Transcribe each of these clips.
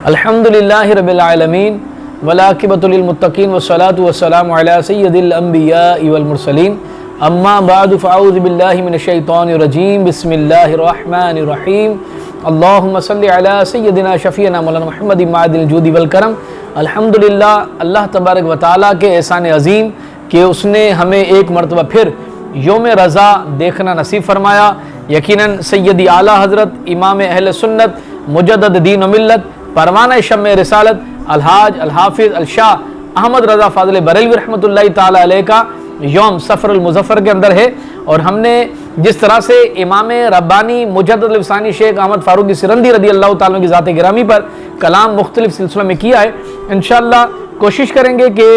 الحمدللہ رب العالمین والعاقبۃ للمتقین والصلاۃ والسلام علی سید الانبیاء والمرسلین اما بعد فاعوذ باللہ من الشیطان الرجیم بسم اللہ الرحمن الرحیم اللہم صلی علی سیدنا شفیعنا مولانا محمد معدن الجود والکرم۔ الحمدللہ اللہ تبارک و تعالیٰ کے احسان عظیم کہ اس نے ہمیں ایک مرتبہ پھر یوم رضا دیکھنا نصیب فرمایا۔ یقیناً سیدی اعلیٰ حضرت امام اہل سنت مجدد دین و ملت پروانہ شمع رسالت الحاج الحافظ الشاہ احمد رضا فاضل بریلوی رحمۃ اللہ تعالی علیہ کا یوم سفر المظفر کے اندر ہے، اور ہم نے جس طرح سے امام ربانی مجدد لسانی شیخ احمد فاروقی سرندی رضی اللہ تعالیٰ کی ذات گرامی پر کلام مختلف سلسلوں میں کیا ہے، انشاءاللہ کوشش کریں گے کہ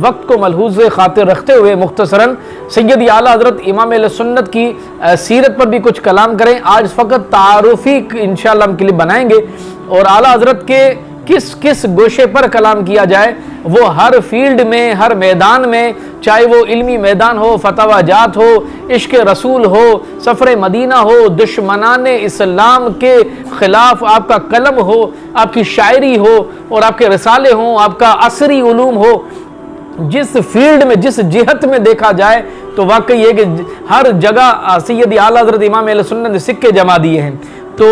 وقت کو ملحوظ خاطر رکھتے ہوئے مختصراً سیدی اعلیٰ حضرت امام اہل سنت کی سیرت پر بھی کچھ کلام کریں۔ آج فقط تعارفی انشاءاللہ ہم کلپ بنائیں گے، اور اعلیٰ حضرت کے کس کس گوشے پر کلام کیا جائے، وہ ہر فیلڈ میں، ہر میدان میں، چاہے وہ علمی میدان ہو، فتاوی جات ہو، عشق رسول ہو، سفر مدینہ ہو، دشمنان اسلام کے خلاف آپ کا قلم ہو، آپ کی شاعری ہو، اور آپ کے رسالے ہوں، آپ کا عصری علوم ہو، جس فیلڈ میں جس جہت میں دیکھا جائے تو واقعی یہ کہ ہر جگہ سیدی اعلیٰ حضرت امام اہل سنت نے سکے جما دیے ہیں۔ تو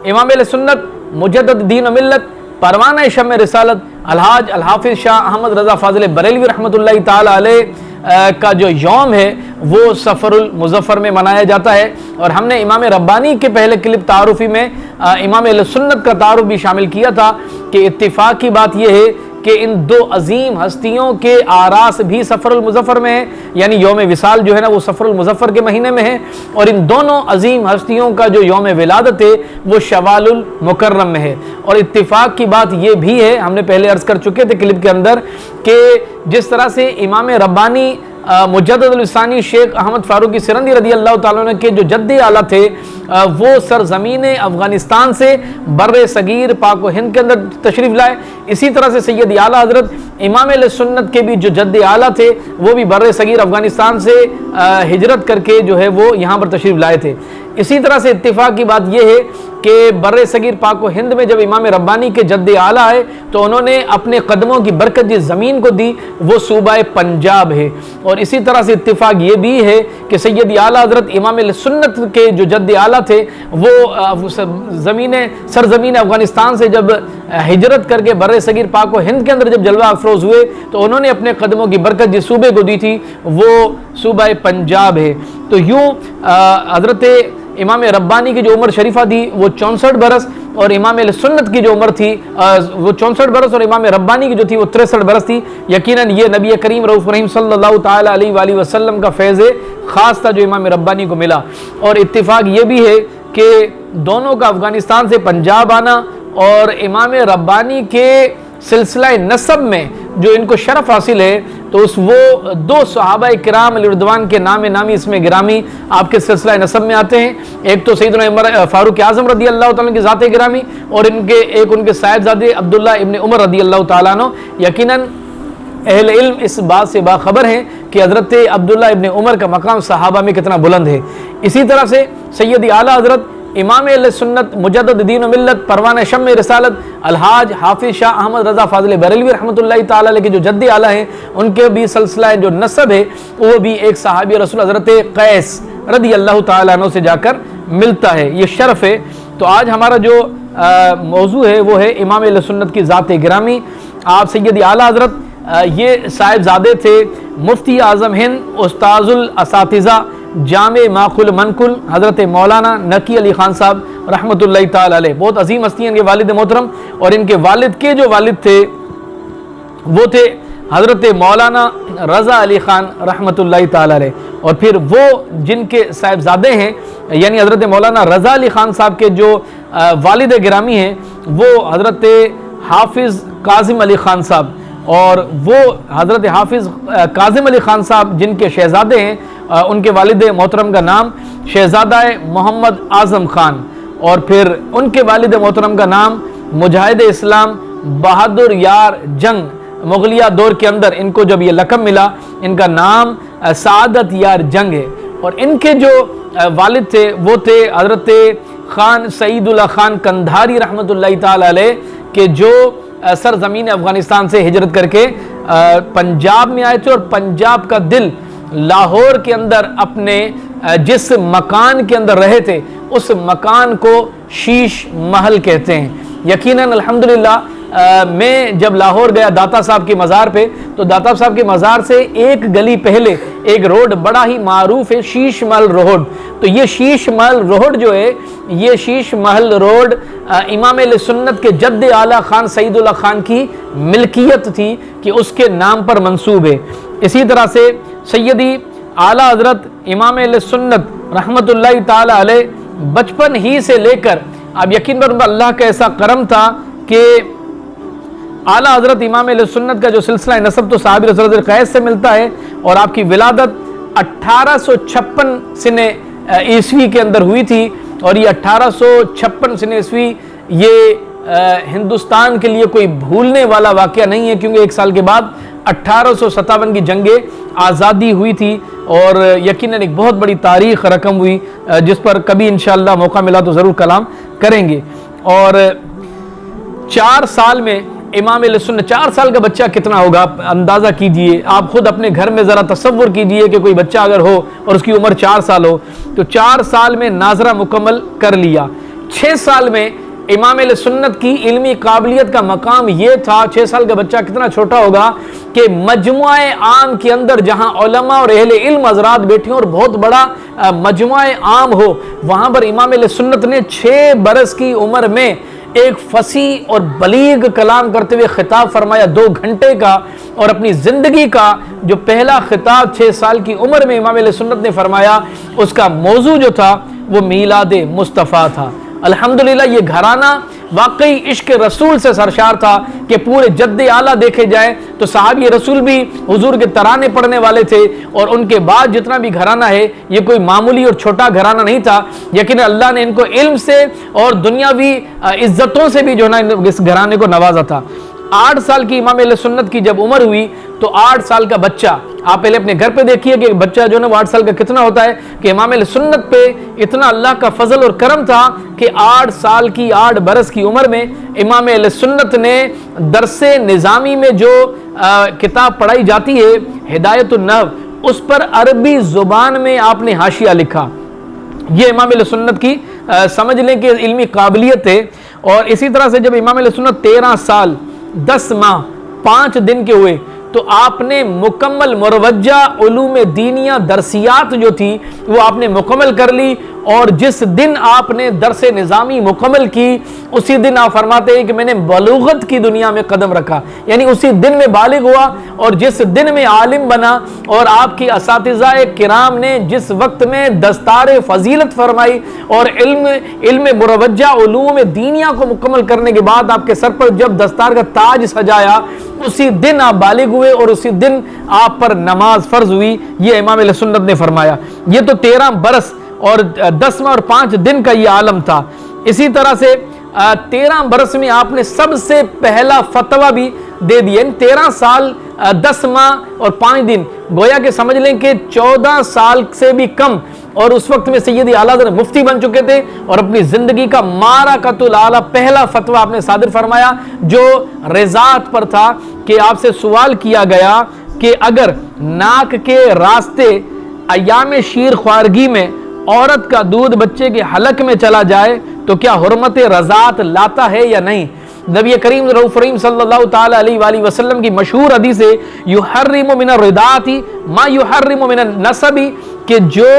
امام اہل سنت مجدد دین و ملت پروانہ شمع رسالت الحاج الحافظ شاہ احمد رضا فاضل بریلوی رحمۃ اللہ تعالی علیہ کا جو یوم ہے وہ سفر المظفر میں منایا جاتا ہے، اور ہم نے امام ربانی کے پہلے کلپ تعارفی میں امام اہل سنت کا تعارف بھی شامل کیا تھا کہ اتفاق کی بات یہ ہے کہ ان دو عظیم ہستیوں کے آراس بھی سفر المظفر میں ہے، یعنی یوم وصال جو ہے نا وہ سفر المظفر کے مہینے میں ہے، اور ان دونوں عظیم ہستیوں کا جو یوم ولادت ہے وہ شوال المکرم میں ہے۔ اور اتفاق کی بات یہ بھی ہے، ہم نے پہلے عرض کر چکے تھے کلپ کے اندر، کہ جس طرح سے امام ربانی مجدد لسانی شیخ احمد فاروقی سرندی رضی اللہ تعالیٰ عنہ کے جو جد اعلیٰ تھے وہ سرزمین افغانستان سے بر صغیر پاک و ہند کے اندر تشریف لائے، اسی طرح سے سیدی اعلیٰ حضرت امام اہل سنت کے بھی جو جد اعلیٰ تھے وہ بھی بر صغیر افغانستان سے ہجرت کر کے جو ہے وہ یہاں پر تشریف لائے تھے۔ اسی طرح سے اتفاق کی بات یہ ہے کہ بر صغیر پاک و ہند میں جب امام ربانی کے جد اعلیٰ آئے تو انہوں نے اپنے قدموں کی برکت جس زمین کو دی وہ صوبہ پنجاب ہے، اور اسی طرح سے اتفاق یہ بھی ہے کہ سیدی اعلیٰ حضرت امام اہل سنت کے جو جد اعلیٰ تھے وہ سرزمین افغانستان سے جب ہجرت کر کے بر صغیر پاک و ہند کے اندر جب جلوہ افروز ہوئے تو انہوں نے اپنے قدموں کی برکت جس صوبے کو دی تھی وہ صوبہ پنجاب ہے۔ تو یوں حضرت امام ربانی کی جو عمر شریفہ تھی وہ 64 برس، اور امام اہل سنت کی جو عمر تھی وہ 64 برس، اور امام ربانی کی جو تھی وہ 63 برس تھی۔ یقیناً یہ نبی کریم رؤوف رحیم صلی اللہ تعالی علیہ وآلہ وسلم کا فیض خاص تھا جو امام ربانی کو ملا۔ اور اتفاق یہ بھی ہے کہ دونوں کا افغانستان سے پنجاب آنا اور امام ربانی کے سلسلہ نسب میں جو ان کو شرف حاصل ہے تو وہ دو صحابہ کرام علیہ رضوان کے نام نامی اس میں گرامی آپ کے سلسلہ نسب میں آتے ہیں، ایک تو سیدنا عمر فاروق اعظم رضی اللہ تعالیٰ کی ذات گرامی، اور ایک ان کے صاحبزادے عبداللہ ابن عمر رضی اللہ تعالیٰ عنہ۔ یقیناً اہل علم اس بات سے باخبر ہیں کہ حضرت عبداللہ ابن عمر کا مقام صحابہ میں کتنا بلند ہے۔ اسی طرح سے سیدی اعلیٰ حضرت امام اہل سنت مجدد دین و ملت پروانہ شمع رسالت الحاج حافظ شاہ احمد رضا فاضل بریلوی رحمۃ اللہ تعالی علیہ کے جو جد اعلیٰ ہیں ان کے بھی سلسلہ جو نسب ہے وہ بھی ایک صحابی رسول حضرت قیس رضی اللہ تعالیٰ عنہ سے جا کر ملتا ہے، یہ شرف ہے۔ تو آج ہمارا جو موضوع ہے وہ ہے امام اہل سنت کی ذات گرامی۔ آپ سیدی اعلیٰ حضرت یہ صاحبزادے تھے مفتی اعظم ہند استاذ الاساتذہ جامع معقول منقول حضرت مولانا نقی علی خان صاحب رحمۃ اللہ تعالی علیہ، بہت عظیم ہستی ہیں ان کے والد محترم، اور ان کے والد کے جو والد تھے وہ تھے حضرت مولانا رضا علی خان رحمۃ اللہ تعالی علیہ، اور پھر وہ جن کے صاحبزادے ہیں یعنی حضرت مولانا رضا علی خان صاحب کے جو والد گرامی ہیں وہ حضرت حافظ کاظم علی خان صاحب، اور وہ حضرت حافظ کاظم علی خان صاحب جن کے شہزادے ہیں ان کے والد محترم کا نام شہزادہ محمد اعظم خان، اور پھر ان کے والد محترم کا نام مجاہد اسلام بہادر یار جنگ، مغلیہ دور کے اندر ان کو جب یہ لقب ملا ان کا نام سعادت یار جنگ ہے۔ اور ان کے جو والد تھے وہ تھے حضرت خان سعید اللہ خان کندھاری رحمۃ اللہ تعالی علیہ، کہ جو سرزمین افغانستان سے ہجرت کر کے پنجاب میں آئے تھے، اور پنجاب کا دل لاہور کے اندر اپنے جس مکان کے اندر رہے تھے اس مکان کو شیش محل کہتے ہیں۔ یقیناً الحمدللہ میں جب لاہور گیا داتا صاحب کے مزار پہ، تو داتا صاحب کے مزار سے ایک گلی پہلے ایک روڈ بڑا ہی معروف ہے، شیش محل روڈ۔ تو یہ شیش محل روڈ جو ہے، یہ شیش محل روڈ امام اہل سنت کے جد اعلیٰ خان سعید اللہ خان کی ملکیت تھی کہ اس کے نام پر منسوب ہے۔ اسی طرح سے سیدی اعلیٰ حضرت امام اہل سنت رحمت اللہ تعالی علیہ بچپن ہی سے لے کر، اب یقین پر اللہ کا ایسا کرم تھا کہ اعلیٰ حضرت امام اہل سنت کا جو سلسلہ نسب تو صحابی رسول اللہ قیس سے ملتا ہے، اور آپ کی ولادت 1856 سنہ عیسوی کے اندر ہوئی تھی، اور یہ 1856 سنہ عیسوی یہ ہندوستان کے لیے کوئی بھولنے والا واقعہ نہیں ہے، کیونکہ ایک سال کے بعد 1857 کی جنگ آزادی ہوئی تھی، اور یقیناً ایک بہت بڑی تاریخ رقم ہوئی جس پر کبھی انشاءاللہ موقع ملا تو ضرور کلام کریں گے۔ اور 4 سال میں امام علیہ سنت، 4 سال کا بچہ کتنا ہوگا آپ اندازہ کیجئے، آپ خود اپنے گھر میں ذرا تصور کیجئے کہ کوئی بچہ اگر ہو اور اس کی عمر 4 سال ہو، تو 4 سال میں ناظرہ مکمل کر لیا۔ 6 سال میں امام علیہ سنت کی علمی قابلیت کا مقام یہ تھا، 6 سال کا بچہ کتنا چھوٹا ہوگا کہ مجموعہ عام کے اندر جہاں علماء اور اہل علم حضرات بیٹھے اور بہت بڑا مجموعہ عام ہو، وہاں پر امام علیہ سنت نے 6 برس کی عمر میں ایک فصیح اور بلیغ کلام کرتے ہوئے خطاب فرمایا 2 گھنٹے کا، اور اپنی زندگی کا جو پہلا خطاب 6 سال کی عمر میں امام علیہ سنت نے فرمایا، اس کا موضوع جو تھا وہ میلاد مصطفیٰ تھا۔ الحمدللہ یہ گھرانہ واقعی عشق رسول سے سرشار تھا کہ پورے جد اعلیٰ دیکھے جائیں تو صحابی رسول بھی حضور کے ترانے پڑھنے والے تھے، اور ان کے بعد جتنا بھی گھرانہ ہے یہ کوئی معمولی اور چھوٹا گھرانہ نہیں تھا، لیکن اللہ نے ان کو علم سے اور دنیاوی عزتوں سے بھی جو ہے نا اس گھرانے کو نوازا تھا۔ 8 سال کی امام اہل سنت کی جب عمر ہوئی تو 8 سال کا بچہ، آپ پہلے اپنے گھر پہ دیکھیے کہ بچہ جو ہے نا وہ 8 سال کا کتنا ہوتا ہے، کہ امام اہل سنت پہ اتنا اللہ کا فضل اور کرم تھا کہ 8 سال کی 8 برس کی عمر میں امام اہل سنت نے درس نظامی میں جو کتاب پڑھائی جاتی ہے ہدایت النحو، اس پر عربی زبان میں آپ نے حاشیہ لکھا۔ یہ امام علیہ سنت کی سمجھ لیں کہ علمی قابلیت ہے۔ اور اسی طرح سے جب امام علیہ سنت 13 سال 10 ماہ 5 دن کے ہوئے تو آپ نے مکمل مروجہ علوم دینیہ درسیات جو تھی وہ آپ نے مکمل کر لی، اور جس دن آپ نے درس نظامی مکمل کی اسی دن آپ فرماتے ہیں کہ میں نے بلوغت کی دنیا میں قدم رکھا، یعنی اسی دن میں بالغ ہوا، اور جس دن میں عالم بنا، اور آپ کی اساتذہ کرام نے جس وقت میں دستار فضیلت فرمائی اور علم مروجہ علوم دینیہ کو مکمل کرنے کے بعد آپ کے سر پر جب دستار کا تاج سجایا، اسی دن آپ بالغ ہوئے اور اسی دن آپ پر نماز فرض ہوئی۔ یہ امام علیہ سنت نے فرمایا۔ یہ تو 13 برس اور 10 ماہ اور 5 دن کا یہ عالم تھا۔ اسی طرح سے 13 برس میں آپ نے سب سے پہلا فتویٰ بھی دے دیا، 13 سال 10 ماہ اور 5 دن، گویا کہ سمجھ لیں کہ 14 سال سے بھی کم، اور اس وقت میں سیدی اعلیٰ حضرت مفتی بن چکے تھے، اور اپنی زندگی کا مارکۃ الاعلیٰ پہلا فتویٰ آپ نے صادر فرمایا جو رضاعت پر تھا، کہ آپ سے سوال کیا گیا کہ اگر ناک کے راستے ایام شیر خوارگی میں عورت کا دودھ بچے کے حلق میں چلا جائے تو کیا حرمت رضاعت لاتا ہے یا نہیں؟ نبی کریم رؤوف رحیم صلی اللہ تعالی علیہ وآلہ وسلم کی مشہور حدیث ہے یحرم من الرضاعت ما یحرم من النسب، کہ جو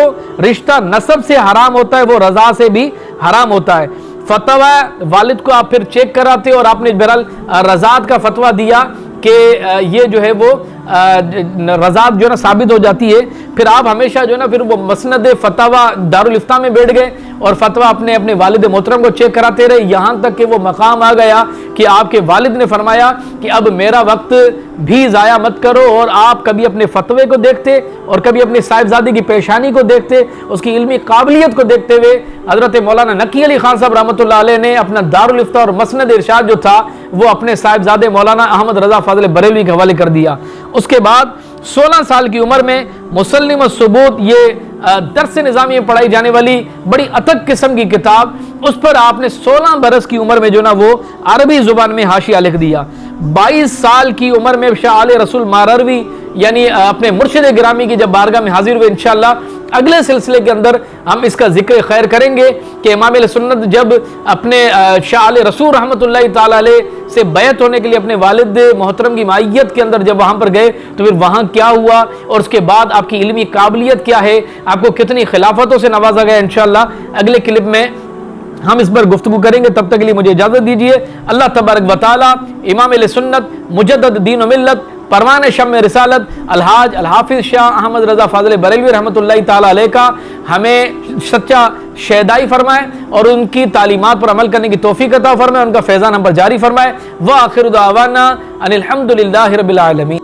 رشتہ نسب سے حرام ہوتا ہے وہ رضاع سے بھی حرام ہوتا ہے۔ فتویٰ والد کو آپ پھر چیک کراتے اور آپ نے بہرحال رضاعت کا فتویٰ دیا کہ یہ جو ہے وہ رضاعت جو ہے نا ثابت ہو جاتی ہے۔ پھر آپ ہمیشہ جو ہے نا پھر وہ مسند فتاوی دارالفتاء میں بیٹھ گئے اور فتویٰ اپنے والد محترم کو چیک کراتے رہے، یہاں تک کہ وہ مقام آ گیا کہ آپ کے والد نے فرمایا کہ اب میرا وقت بھی ضائع مت کرو، اور آپ کبھی اپنے فتوے کو دیکھتے اور کبھی اپنے صاحبزادی کی پیشانی کو دیکھتے، اس کی علمی قابلیت کو دیکھتے ہوئے حضرت مولانا نقی علی خان صاحب رحمۃ اللہ علیہ نے اپنا دارالفتاء اور مسند ارشاد جو تھا وہ اپنے صاحبزادے مولانا احمد رضا فاضل بریلوی کے حوالے کر دیا۔ اس کے بعد 16 سال کی عمر میں مسلم الثبوت، یہ درس نظامی میں پڑھائی جانے والی بڑی اتک قسم کی کتاب، اس پر آپ نے 16 برس کی عمر میں جو نا وہ عربی زبان میں حاشیہ لکھ دیا. 22 سال کی عمر میں شاہ آل رسول ماروردی یعنی اپنے مرشد گرامی کی جب بارگاہ میں حاضر ہوئے، انشاءاللہ اگلے سلسلے کے اندر ہم اس کا ذکر خیر کریں گے کہ امام علیہ سنت جب اپنے شاہ آل رسول رحمۃ اللہ تعالی علیہ سے بیعت ہونے کے لیے اپنے والد محترم کی معیت کے اندر جب وہاں پر گئے تو پھر وہاں کیا ہوا، اور اس کے بعد آپ کی علمی قابلیت کیا ہے، آپ کو کتنی خلافتوں سے نوازا گیا. انشاءاللہ اگلے کلپ میں ہم اس پر گفتگو کریں گے. تب تک کے لیے مجھے اجازت دیجیے. اللہ تبارک و تعالی امام علیہ سنت مجدد دین و ملت پروان شمع رسالت الحاج الحافظ شاہ احمد رضا فاضل بریلوی رحمۃ اللہ تعالی علیہ کا ہمیں سچا شیدائی فرمائے اور ان کی تعلیمات پر عمل کرنے کی توفیق عطا فرمائے، ان کا فیضان ہم پر جاری فرمائے. وآخر دعوانا ان الحمد للہ رب العالمین.